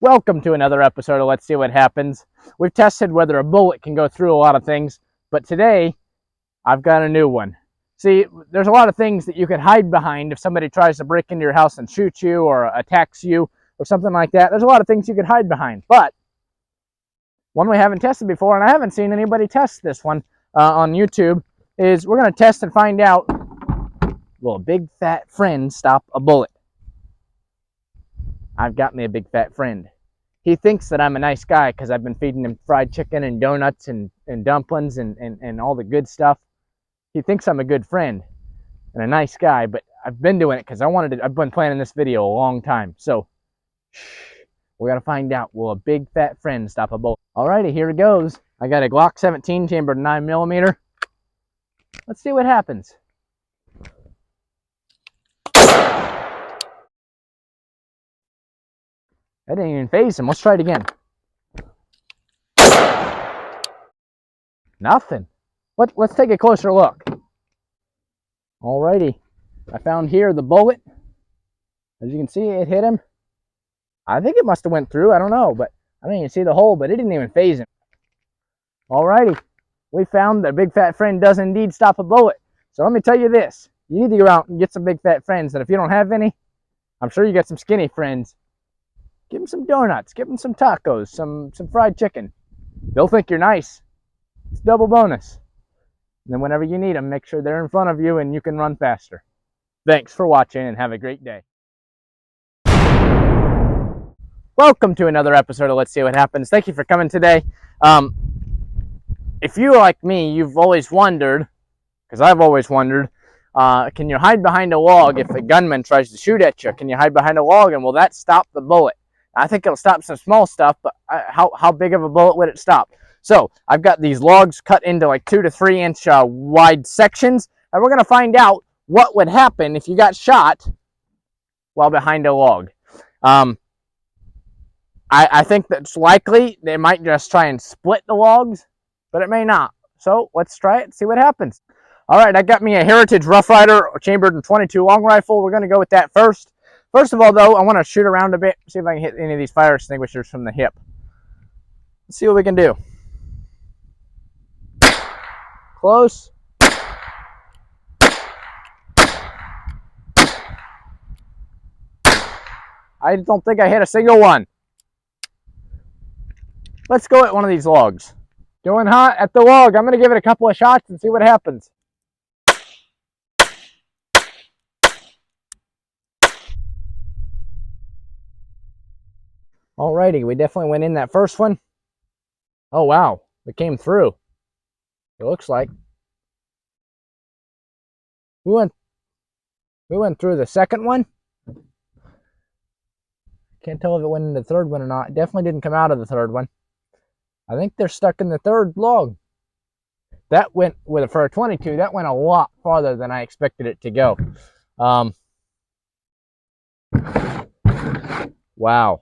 Welcome to another episode of Let's See What Happens. We've tested whether a bullet can go through a lot of things, but today I've got a new one. See, there's a lot of things that you could hide behind if somebody tries to break into your house and shoot you or attacks you or something like that. There's a lot of things you could hide behind, but one we haven't tested before, and I haven't seen anybody test this one on YouTube, is we're going to test and find out, will a big fat friend stop a bullet? I've got me a big fat friend. He thinks that I'm a nice guy because I've been feeding him fried chicken and donuts and dumplings and all the good stuff. He thinks I'm a good friend and a nice guy, but I've been doing it because I've been planning this video a long time. So, we got to find out, will a big fat friend stop a bullet? Alrighty, here it goes. I got a Glock 17 chambered 9mm. Let's see what happens. That didn't even phase him. Let's try it again. Nothing. Let's take a closer look. Alrighty. I found here the bullet. As you can see, it hit him. I think it must have went through. I don't know, but I didn't even see the hole, but it didn't even phase him. Alrighty. We found that a big fat friend does indeed stop a bullet. So let me tell you this. You need to go out and get some big fat friends. And if you don't have any, I'm sure you got some skinny friends. Give them some donuts. Give them some tacos. Some fried chicken. They'll think you're nice. It's double bonus. And then whenever you need them, make sure they're in front of you and you can run faster. Thanks for watching and have a great day. Welcome to another episode of Let's See What Happens. Thank you for coming today. If you, like me, you've always wondered, because I've always wondered, can you hide behind a log if a gunman tries to shoot at you? Can you hide behind a log and will that stop the bullet? I think it'll stop some small stuff, but how big of a bullet would it stop? So I've got these logs cut into like 2 to 3 inch wide sections, and we're going to find out what would happen if you got shot while behind a log. I think that's likely. They might just try and split the logs, but it may not. So let's try it and see what happens. All right, I got me a Heritage Rough Rider chambered in .22 long rifle. We're going to go with that first. First of all, though, I want to shoot around a bit, see if I can hit any of these fire extinguishers from the hip. Let's see what we can do. Close. I don't think I hit a single one. Let's go at one of these logs. Going hot at the log. I'm going to give it a couple of shots and see what happens. Alrighty, we definitely went in that first one. Oh wow, it came through. It looks like. We went through the second one. Can't tell if it went in the third one or not. It definitely didn't come out of the third one. I think they're stuck in the third log. That went, for a .22, that went a lot farther than I expected it to go. Wow.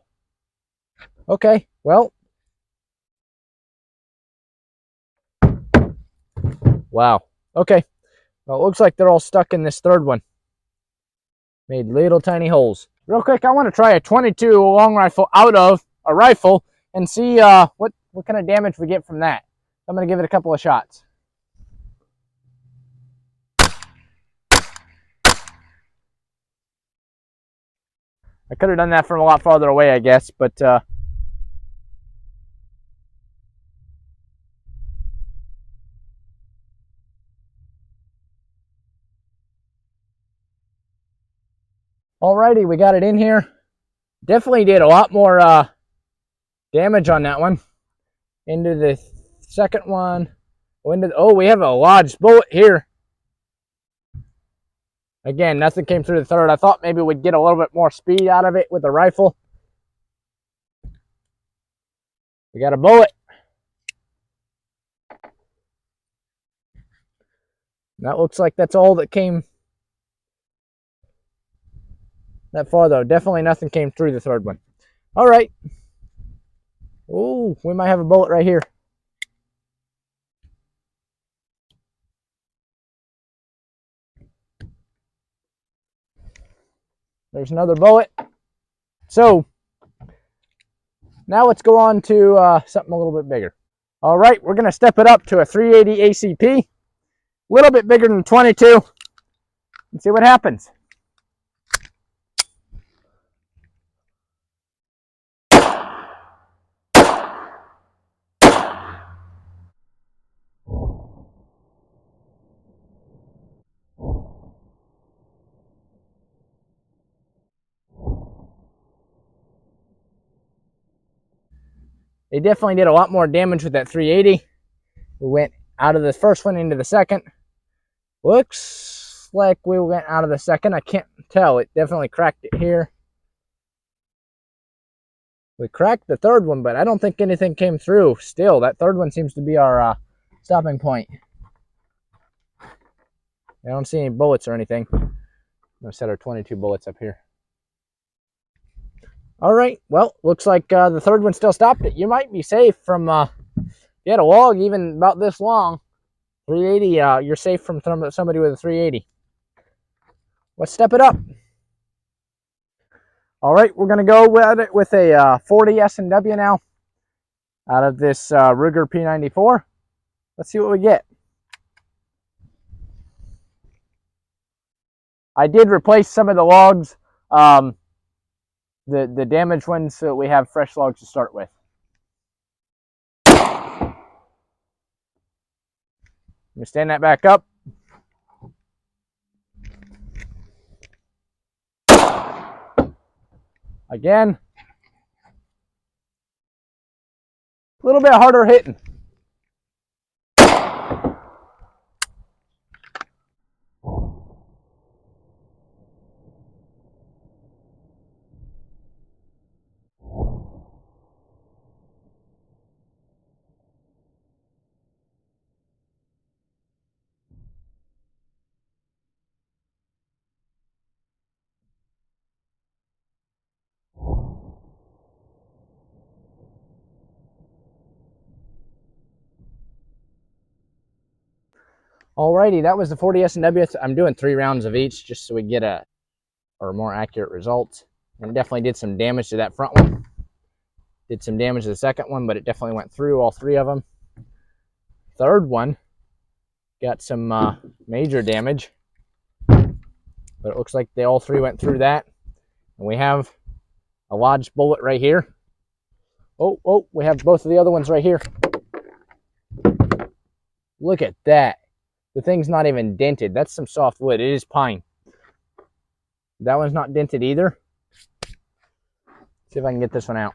Okay, well. Wow. Okay. Well, it looks like they're all stuck in this third one. Made little tiny holes. Real quick, I want to try a .22 long rifle out of a rifle and see what kind of damage we get from that. I'm going to give it a couple of shots. I could have done that from a lot farther away, I guess, but alrighty, we got it in here. Definitely did a lot more damage on that one. Into the second one. Oh, we have a lodged bullet here. Again, nothing came through the third. I thought maybe we'd get a little bit more speed out of it with the rifle. We got a bullet. That looks like that's all that came that far, though. Definitely nothing came through the third one. All right. Oh, we might have a bullet right here. There's another bullet. So, Now let's go on to something a little bit bigger. All right, we're going to step it up to a 380 ACP, a little bit bigger than 22, and see what happens. They definitely did a lot more damage with that 380. We went out of the first one into the second. Looks like we went out of the second. I can't tell. It definitely cracked it here. We cracked the third one, but I don't think anything came through. Still, that third one seems to be our stopping point. I don't see any bullets or anything. I'm going to set our 22 bullets up here. All right, well, looks like the third one still stopped it. You might be safe from, if you had a log even about this long, 380, you're safe from somebody with a 380. Let's step it up. All right, we're going to go with it with a 40 S&W now out of this Ruger P94. Let's see what we get. I did replace some of the logs, the damaged ones, so we have fresh logs to start with. Let me stand that back up. Again, a little bit harder hitting. Alrighty, that was the 40 S&W. I'm doing 3 rounds of each just so we get a more accurate result. And it definitely did some damage to that front one. Did some damage to the second one, but it definitely went through all 3 of them. Third one got some major damage, but it looks like they all 3 went through that. And we have a lodged bullet right here. Oh, we have both of the other ones right here. Look at that. The thing's not even dented. That's some soft wood. It is pine. That one's not dented either. See if I can get this one out.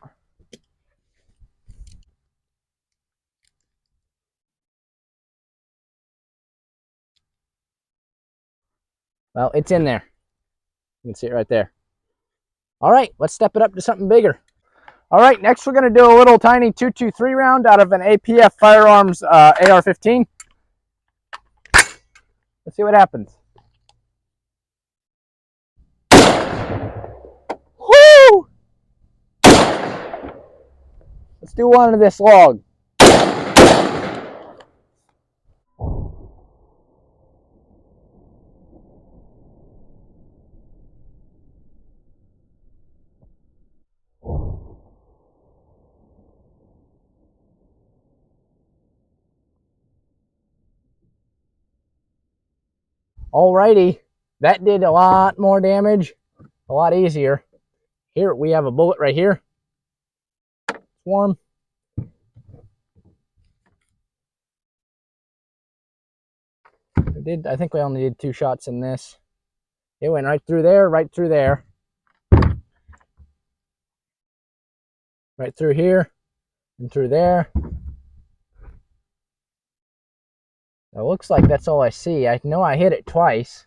Well, it's in there. You can see it right there. All right, let's step it up to something bigger. All right, next we're going to do a little tiny 223 round out of an APF Firearms AR-15. Let's see what happens. Woo! Let's do one of this log. Alrighty, that did a lot more damage, a lot easier. Here we have a bullet right here. It's warm. I think we only did 2 shots in this. It went right through there, right through there. Right through here, and through there. It looks like that's all I see. I know I hit it twice.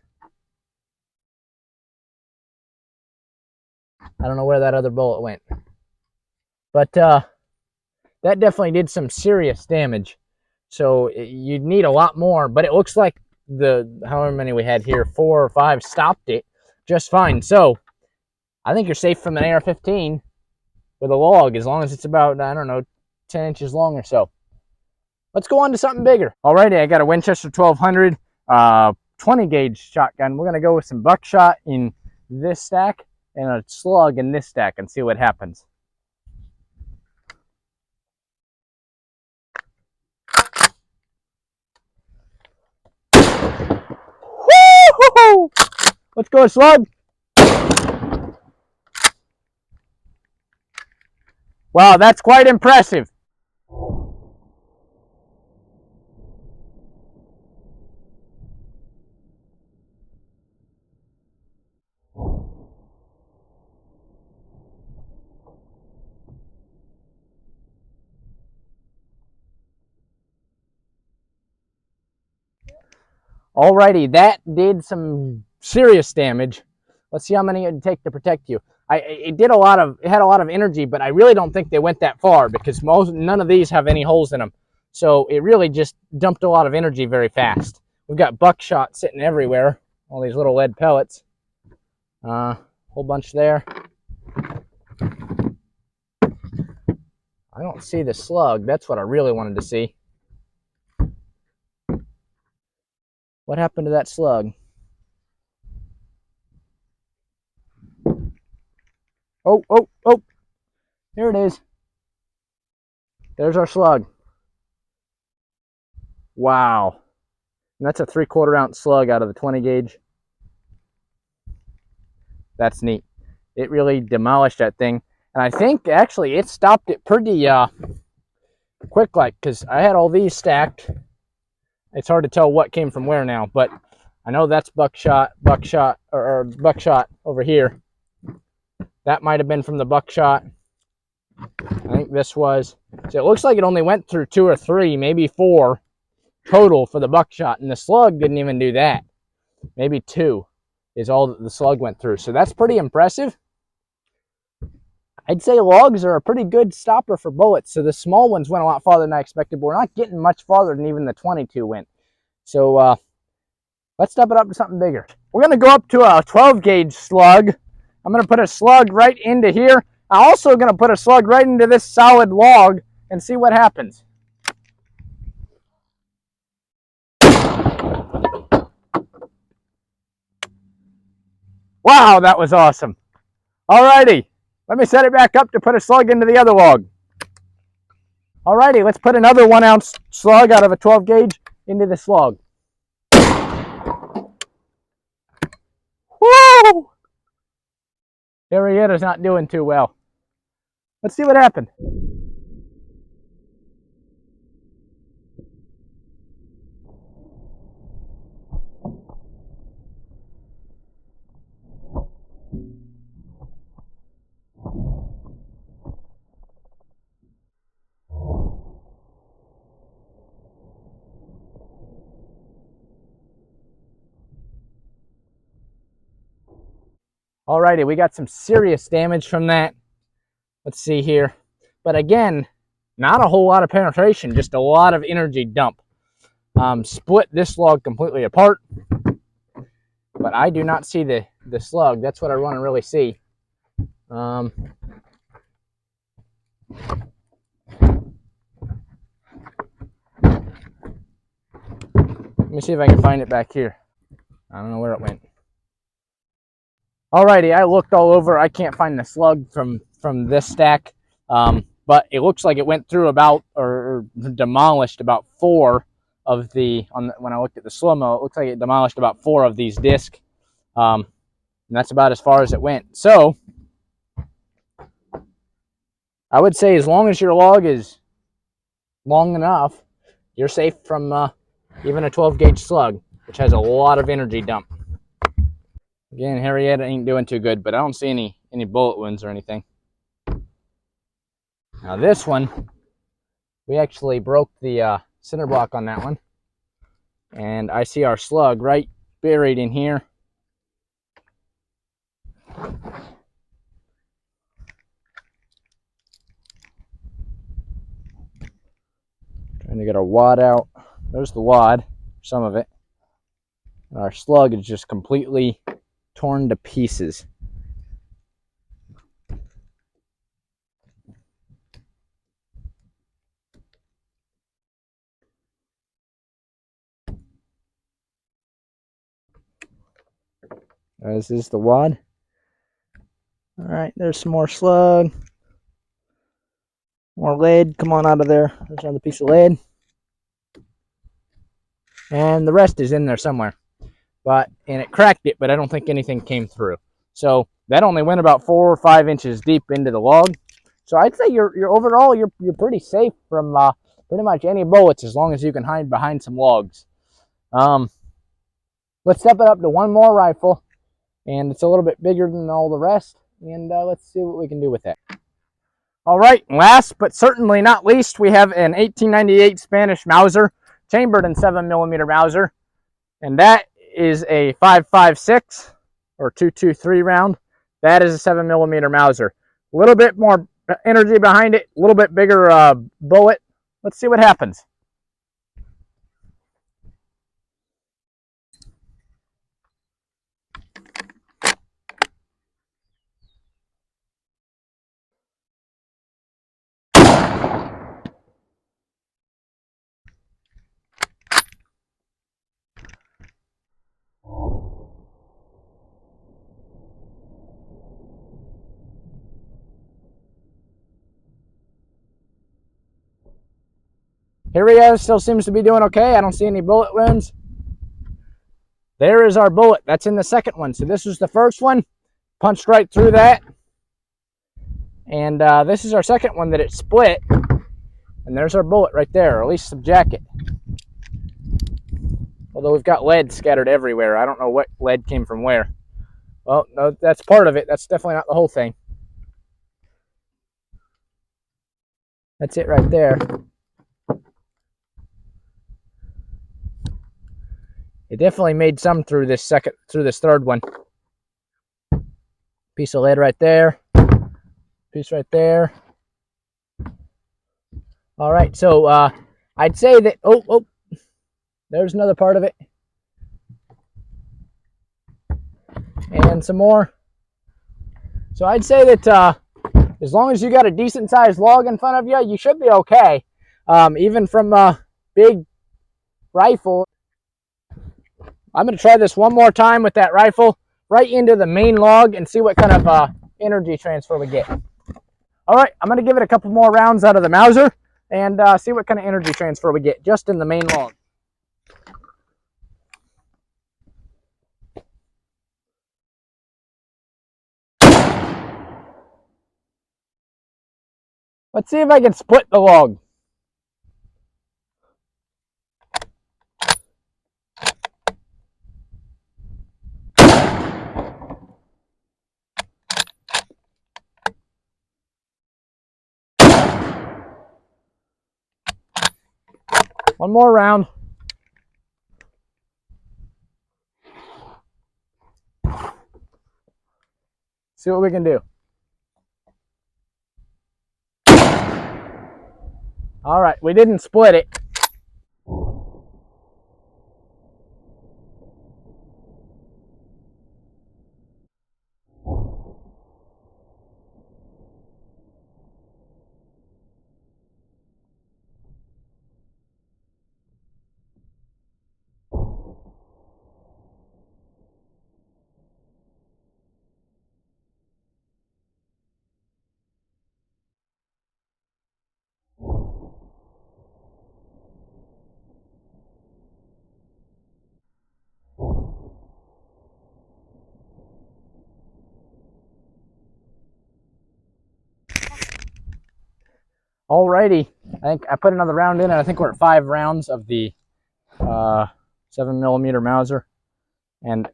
I don't know where that other bullet went. But that definitely did some serious damage. So you'd need a lot more, but it looks like however many we had here, 4 or 5, stopped it just fine. So I think you're safe from an AR-15 with a log, as long as it's about, I don't know, 10 inches long or so. Let's go on to something bigger. Alrighty, I got a Winchester 1200 20 gauge shotgun. We're gonna go with some buckshot in this stack and a slug in this stack and see what happens. Let's go, slug. Wow, that's quite impressive. Alrighty, that did some serious damage. Let's see how many it would take to protect you. It had a lot of energy, but I really don't think they went that far because none of these have any holes in them. So it really just dumped a lot of energy very fast. We've got buckshot sitting everywhere, all these little lead pellets. Whole bunch there. I don't see the slug. That's what I really wanted to see. What happened to that slug? Oh, oh, oh. Here it is. There's our slug. Wow. And that's a 3/4 ounce slug out of the 20 gauge. That's neat. It really demolished that thing. And I think actually it stopped it pretty quick, like, because I had all these stacked. It's hard to tell what came from where now, but I know that's buckshot or buckshot over here. That might have been from the buckshot. I think this was. So it looks like it only went through 2 or 3, maybe 4 total for the buckshot, and the slug didn't even do that. Maybe 2 is all that the slug went through. So that's pretty impressive. I'd say logs are a pretty good stopper for bullets. So the small ones went a lot farther than I expected, but we're not getting much farther than even the 22 went. So let's step it up to something bigger. We're going to go up to a 12 gauge slug. I'm going to put a slug right into here. I'm also going to put a slug right into this solid log and see what happens. Wow, that was awesome. Alrighty, let me set it back up to put a slug into the other log. Alrighty, let's put another 1 ounce slug out of a 12 gauge into the slug. Woo! Henrietta's not doing too well. Let's see what happened. Alrighty, we got some serious damage from that. Let's see here. But again, not a whole lot of penetration, just a lot of energy dump. Split this log completely apart. But I do not see the slug. That's what I want to really see. Let me see if I can find it back here. I don't know where it went. Alrighty, I looked all over. I can't find the slug from this stack, but it looks like it went through about or demolished about 4 of the. When I looked at the slow-mo, it looks like it demolished about 4 of these discs, and that's about as far as it went. So I would say as long as your log is long enough, you're safe from even a 12 gauge slug, which has a lot of energy dump. Again, Henrietta ain't doing too good, but I don't see any bullet wounds or anything. Now this one, we actually broke the center block on that one. And I see our slug right buried in here. Trying to get our wad out. There's the wad, some of it. Our slug is just completely torn to pieces. This is the wad. All right, there's some more slug. More lead, come on out of there. There's another piece of lead. And the rest is in there somewhere. and it cracked it, but I don't think anything came through. So that only went about 4 or 5 inches deep into the log. So I'd say you're overall you're pretty safe from pretty much any bullets as long as you can hide behind some logs. Let's step it up to one more rifle, and it's a little bit bigger than all the rest, and let's see what we can do with that. All right, last but certainly not least, we have an 1898 Spanish Mauser, chambered in 7mm Mauser, and that is a 5.56 or 223 round. That is a 7mm Mauser. A little bit more energy behind it, a little bit bigger bullet. Let's see what happens. Here he is, still seems to be doing okay. I don't see any bullet wounds. There is our bullet. That's in the second one. So this was the first one, punched right through that. And this is our second one that it split. And there's our bullet right there, or at least some jacket. Although we've got lead scattered everywhere. I don't know what lead came from where. Well, no, that's part of it. That's definitely not the whole thing. That's it right there. It definitely made some through this third one. Piece of lead right there. Piece right there. All right, so I'd say that, oh, there's another part of it. And some more. So I'd say that as long as you got a decent sized log in front of you, you should be okay. Even from a big rifle. I'm going to try this one more time with that rifle right into the main log and see what kind of energy transfer we get. All right, I'm going to give it a couple more rounds out of the Mauser and see what kind of energy transfer we get just in the main log. Let's see if I can split the log. One more round. See what we can do. All right, we didn't split it. Alrighty, I think I put another round in, and I think we're at 5 rounds of the 7mm Mauser, and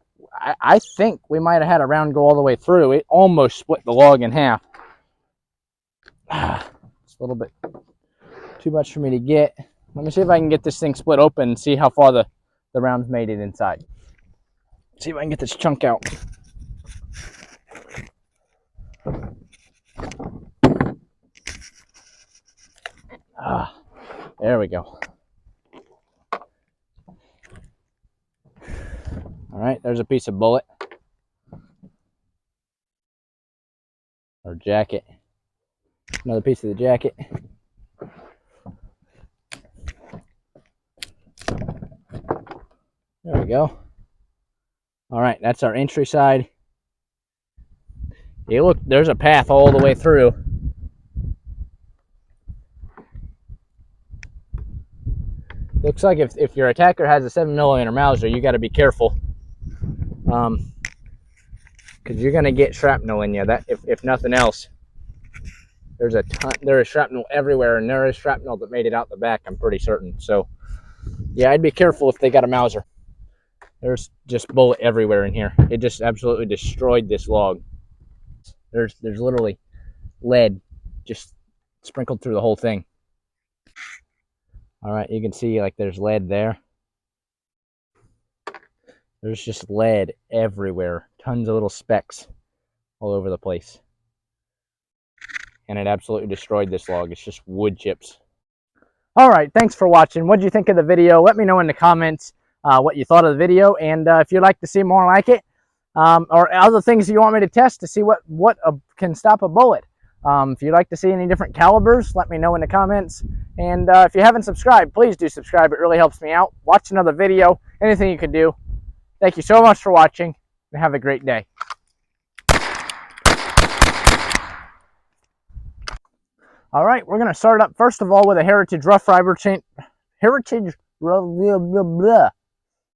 I think we might have had a round go all the way through. It almost split the log in half. It's a little bit too much for me to get. Let me see if I can get this thing split open and see how far the rounds made it inside. See if I can get this chunk out. There we go. All right, there's a piece of bullet or jacket. Another piece of the jacket. There we go. All right, that's our entry side. Yeah, look, there's a path all the way through. Looks like if your attacker has a 7mm Mauser, you got to be careful. because you're gonna get shrapnel in you. That if nothing else, there is shrapnel everywhere, and there is shrapnel that made it out the back, I'm pretty certain. So yeah, I'd be careful if they got a Mauser. There's just bullet everywhere in here. It just absolutely destroyed this log. There's literally lead just sprinkled through the whole thing. All right, you can see like there's lead there. There's just lead everywhere. Tons of little specks all over the place. And it absolutely destroyed this log. It's just wood chips. All right, thanks for watching. What did you think of the video? Let me know in the comments what you thought of the video, and if you'd like to see more like it, or other things you want me to test to see what can stop a bullet. If you'd like to see any different calibers, let me know in the comments. And if you haven't subscribed, please do subscribe. It really helps me out. Watch another video, anything you can do. Thank you so much for watching, and have a great day. All right, we're going to start up first of all with a Heritage rough fiber chain. Heritage blah, blah, blah, blah.